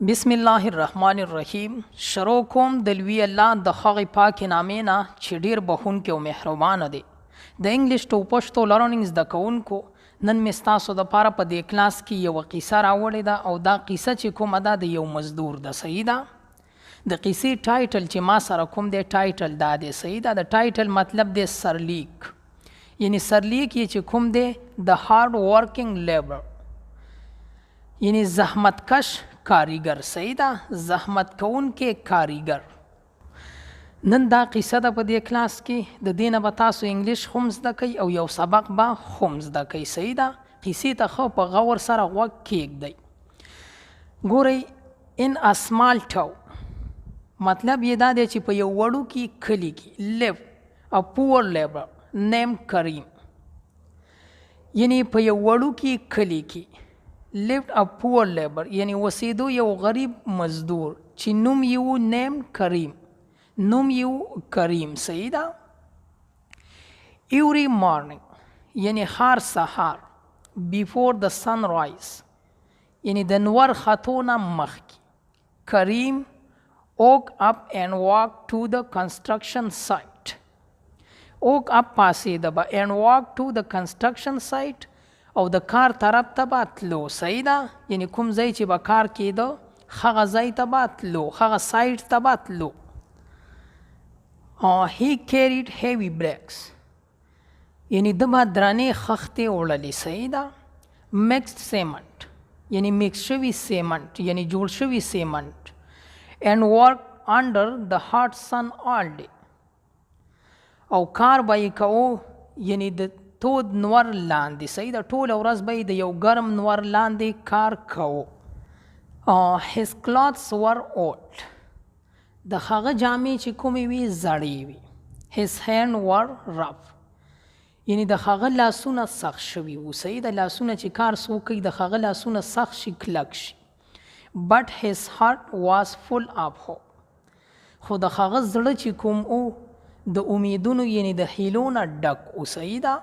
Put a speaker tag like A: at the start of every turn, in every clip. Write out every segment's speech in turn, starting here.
A: بسم الله الرحمن الرحیم. شروع کوم د لوی الله د هغې پاکې نامې نه چې ډېر بخښونکی او مهربانه دی. د انګلیش ټو پښتو لرنینګ زده کوونکو، نن مې ستاسو دپاره په دې کلاس کې یوه قیصه راوړې ده او دا قیصه چې کومه ده د یو مزدور ده. صحیح ده؟ د قیصې ټایټل چې ما سره کوم دی ټایټل دا دی. صحیح ده؟ د ټایټل مطلب دی سرلیک، یعنی سرلیک یې چې کوم دی د هارد ورکینګ لیبر، یعنی زحمتکش کاریگر. صحیح ده؟ زحمت کوونکې کاریگر. نن دا قصه ده په دې کلاس کې، د دې نه به تاسو انګلیش هم زده کوئ او یو سبق به هم زده کوئ. صحیح ده؟ قصې ته ښه په غور سره غوږ کښېږدئ. ګورئ، ان ا سمال ټاون، مطلب یې دا دی چې په یو وړوکي کلي کې لیو ا پور لیبر نیم کریم، یعنی په یو وړوکي کلي کې lived a poor labor، یعنی وسیدو یو غریب مزدور چې نوم یو نیم کریم، نوم یو کریم. صحیح ده؟ every morning، یعنی هر سهار before the sunrise، یعنی د نور ختو نه مخکې کریم woke up and walked to the construction site. woke up پاسېده به and walked to the construction site، او د کار طرف ته به تلو. صحیح ده؟ یعنی کوم ځای چې به کار کېده هغه ځای ته به تلو، هغه سایټ ته به تلو. he carried heavy bricks، یعنی ده به درنې خښتې وړلې. صحیح ده؟ mixed cement، یعنی میکس شوي سیمنټ، یعنی جوړ شوي سیمنټ. and worked under the hot sun all day، او کار به یې کوو یعنی د تود نور لاندې. صحیح ده؟ ټوله ورځ به یې د یو ګرم نور لاندې کار کوو. his clothes were old، د هغه جامې چې کومې وي زړې وي. his hand were rough، یعنی د هغه لاسونه سخت شوي وو. صحیح ده؟ لاسونه چې کار څوک کوي د هغه لاسونه سخت شي، کلک شي. but his heart was full of hope، خو د هغه زړه چې کوم و د امیدونو یعنی د هیلو نه ډک و. صحیح ده؟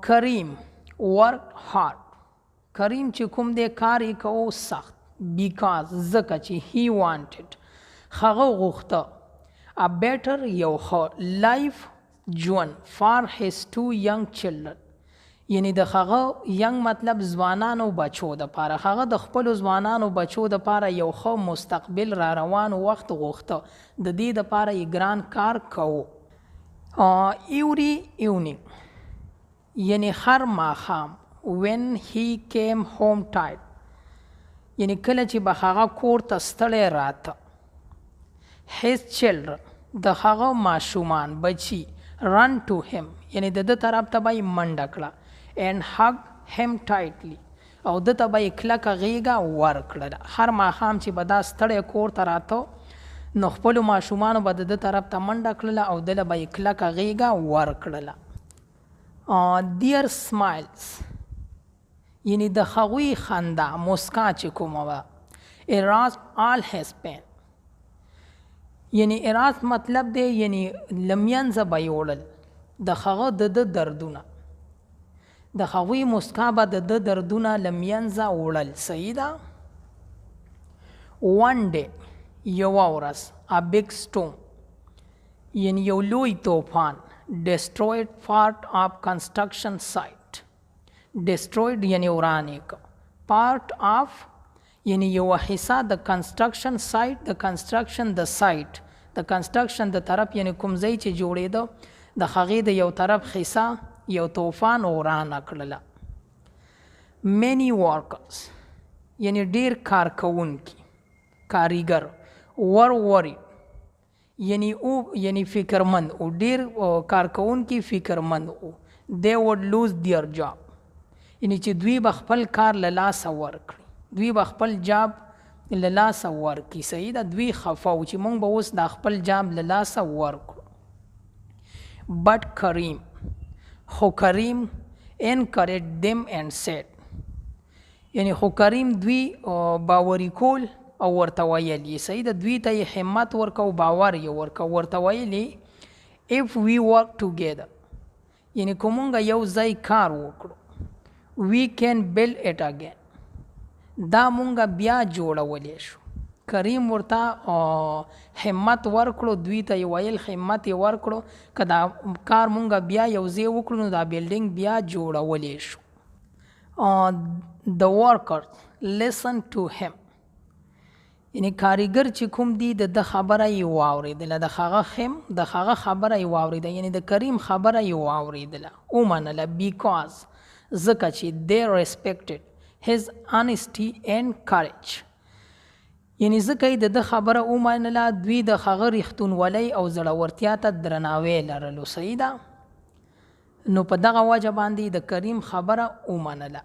A: کریم ورک هارد، کریم چې کوم دی کار یې کوو سخت. بیکاز ځکه چې هی وانټډ، هغه غوښته ا بیټر یو ښه لایف ژوند فار هیز ټو ینګ چلډرن، یعنی د هغه ینګ مطلب ځوانانو بچو دپاره، هغه د خپلو ځوانانو بچو دپاره یو ښه مستقبل را روان وخت غوښته، د دې دپاره یې ګران کار کوو. ایوري ایونینګ، یعنی هر ماښام when he came home tired، یعنی کله چې به هغه کور ته ستړی راته. his children، د هغه ماشومان بچي run to him، یعنی د ده طرف ته به یې منډه کړه. and hug him tightly، او ده ته به یې کلکه غېږه ورکړله. هر ماښام چې به دا ستړی کور ته راته نو خپلو ماشومانو به د ده طرف ته منډه کړله او دله به یې کلکه غېږه ورکړله. their smiles، یعنی د هغوی خندا مسکا چې کومه وه erased all his pain، یعنی erased مطلب دی یعنی له منځه به یې وړل د هغه د ده دردونه، د هغوی مسکا به د ده دردونه له منځه وړل. صحیح ده؟ one day، یوه ورځ a big storm، یعنی یو لوی طوفان destroyed part of construction site، destroyed یعنی ورانې که، part of یعنی یو حصہ د construction site، د construction د site، د construction د طرف یعنی کوم ځای چې جوړېده د هغې د یو طرف حصہ یو طوفان ورانه کړله. many workers، یعنی ډېر کارکوونکي کاریګر. were worried، یعنی فکرمند او ډیر کارکوونکي فکرمند او they would lose their job، یعنی چې دوی به خپل کار له لاسه ورکړي، دوی به خپل جاب له لاسه ورکړي. صحیح ده؟ دوی خفه و چې موږ به اوس دا خپل جاب له لاسه ورکړو. but کریم، خو کریم encouraged them and said، یعنی خو کریم دوی باوري کول او ورته ویل یې. صحیح ده؟ دوی ته یې همت ورکو، باور یې ورکو، ورته ویل یې if we work together، یعنی که مونږ یو ځای کار وکړو we can build it again، دا مونږ بیا جوړولی شو. کریم ورته همت ورکړو، دوی ته یې ویل همت یې ورکړو که دا کار مونږ بیا یو ځای وکړو نو دا بلډینګ بیا جوړولی شو. The workers listen to him. یعنی کاریګر چې کوم دی د خبره یې واورېدله، د هغه خبره یې واورېده، یعنی د کریم خبره یې واورېدله، ومنله. بیکاز ځکه چې they respected his honesty and courage. یعنی ځکه یې د خبره ومنله، دوی د هغه ریښتونولۍ او زړورتیا ته درناوی لرلو. صحیح ده؟ نو په دغه وجه باندې د کریم خبره ومنله.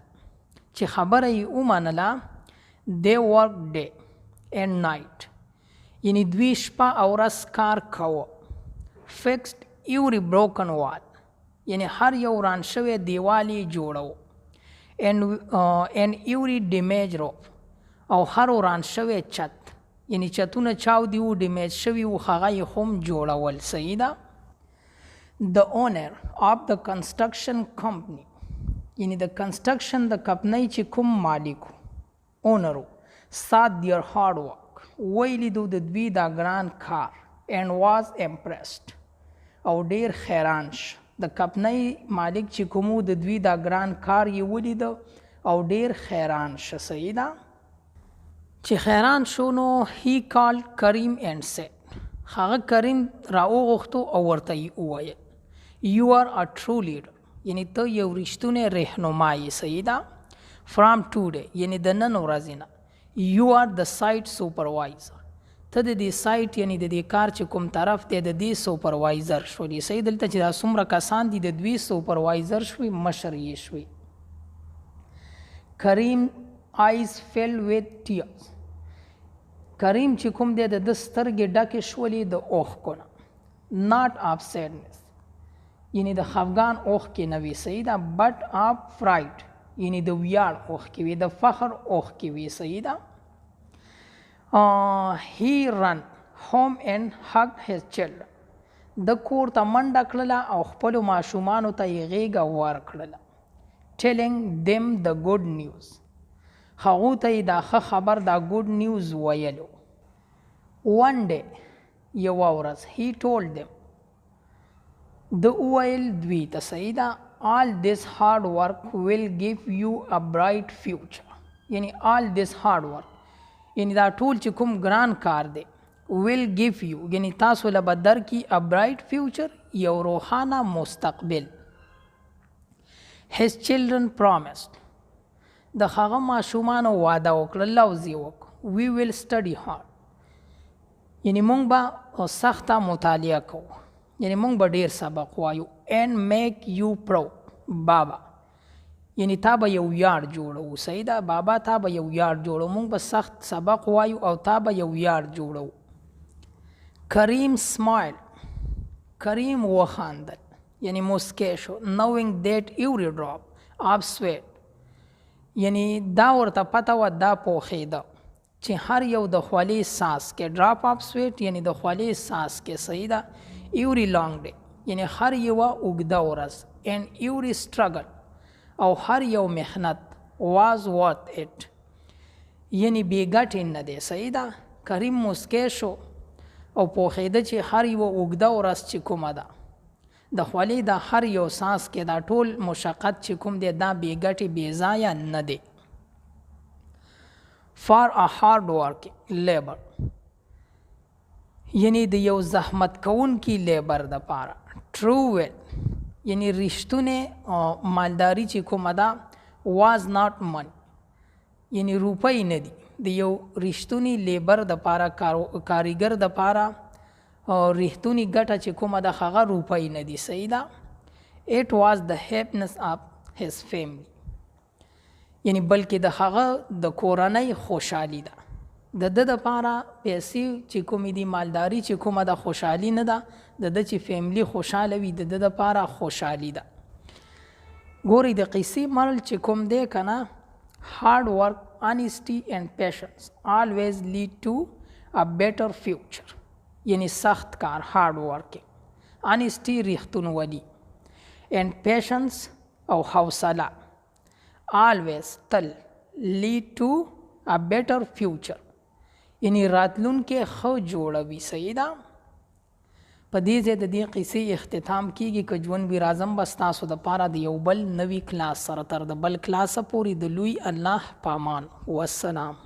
A: چې خبره یې ومنله، they worked day and night. یعنی دوی شپه او ورځ کار کوه. fixed every broken wall. یعنی هر یو وران شوی دیوال یې جوړو. and every damaged roof. او هر وران شوی چت، یعنی چتونه چاودي وو، ډیمیج شوي وو، هغه یې هم جوړول. صحیح ده؟ The owner of the construction company. یعنی د کنسټرکشن د کمپنۍ چې کوم مالک اونر saw their hard work. ویلیدو د دوی دا ګران کار. and was impressed. او ډیر حیران شو. د کمپنۍ مالک چې کومو د دوی دا ګران کار یې ولیده او ډیر حیران شو. صحیح ده؟ چې حیران شو نو he called Kareem and said. هغه کریم را وغوښتو او ورته یې وویل you are a true leader. یعنی ته یو رښتونی رهنما یې. صحیح ده؟ from today. یعنی د نن ورځې نه you are the site supervisor. ته د دې سایټ یعنی د دې کار چې کوم طرف دی د دې سوپروایزر شولې. صحیح دلته چې دا څومره کسان دي د دوی سوپروایزر شوي، مشر یې شوي. کریم eyes filled with tears. کریم چې کوم دی د ده سترګې ډکې شولې د اوښکو نه. not of sadness. یعنی د خفګان اوښکې نه وي. صحیح ده؟ but of pride. یعنی د ویاړ اوښکې وي، د فخر اوښکې وي. صحیح ده؟ he ran home and hugged his children. د کور ته منډه کړله او خپلو ماشومانو ته یې غېږه ورکړله. telling them the good news. هغو ته یې دا ښه خبر، دا good news ویلو. one day یوه ورځ he told them. د وویل دوی ته. صحیح ده؟ all this hard work will give you a bright future. یعنی all this hard work یعنی دا ټول چې کوم ګران کار دی will give you یعنی تاسو له به درکي a bright future یو روښانه مستقبل. his children promised. د هغه ماشومانو واده وکړه، لوز یې وکړو. we will study hard. یعنی مونږ به سخته مطالعه کوو، یعنی مونږ به ډیر سبق وایو. and make you proud بابا. یعنی تا به یو ویاړ جوړو. صحیح ده؟ بابا تا به یو ویاړ جوړو، مونږ به سخت سبق وایو او تا به یو ویاړ جوړو. کریم smiled. کریم وخاندل، یعنی مسکی شو. knowing that every drop of sweat. یعنی دا ورته پته وه، دا پوهېده چې هر یو د خولې ساس کې drop of sweat یعنی د خولې ساس کې. صحیح ده؟ every long day یعنی هر یوه اوږده ورځ. and every struggle او هر یو محنت was worth it یعنی بې ګټې نه دی. صحیح ده؟ کریم مسکی شو او پوهېده چې هر یوه اوږده ورځ چې کومه ده د خولې د هر یو ساس کې دا ټول مشقت چې کوم دی دا بې ګټې بې ځایه نه دی. for a hard working labor یعنی د یو زحمت کوونکي لیبر دپاره. true wealth یعنی رښتونې مالداري چې کومه ده was not money یعنی روپۍ نه دي. د یو رښتوني لیبر دپاره، کاریګر دپاره رښتوني ګټه چې کومه ده هغه روپۍ نه دي. صحیح ده؟ it was the happiness of his family یعنی بلکې د هغه د کورنۍ خوشحالي ده. د ده دپاره پیسې چې کومې دي، مالداري چې کومه ده خوشحالي نه ده، د ده چې فیملی خوشحاله وي د ده دپاره خوشحالي ده. ګورئ د قیسې مرل چې کوم دی که نه، hard work, honesty and patience always lead to a better future یعنی سخت کار hard working، honesty رښتونولي and patience او حوصله always تل lead to a better future یعنی راتلونکې ښه جوړوي. صحیح ده. په دې ځای د دې قصې اختتام کیږي. که ژوند وي راځم به ستاسو دپاره د یو بل نوي کلاس سره. تر د بل کلاسه پورې د لوی الله په امان. والسلام.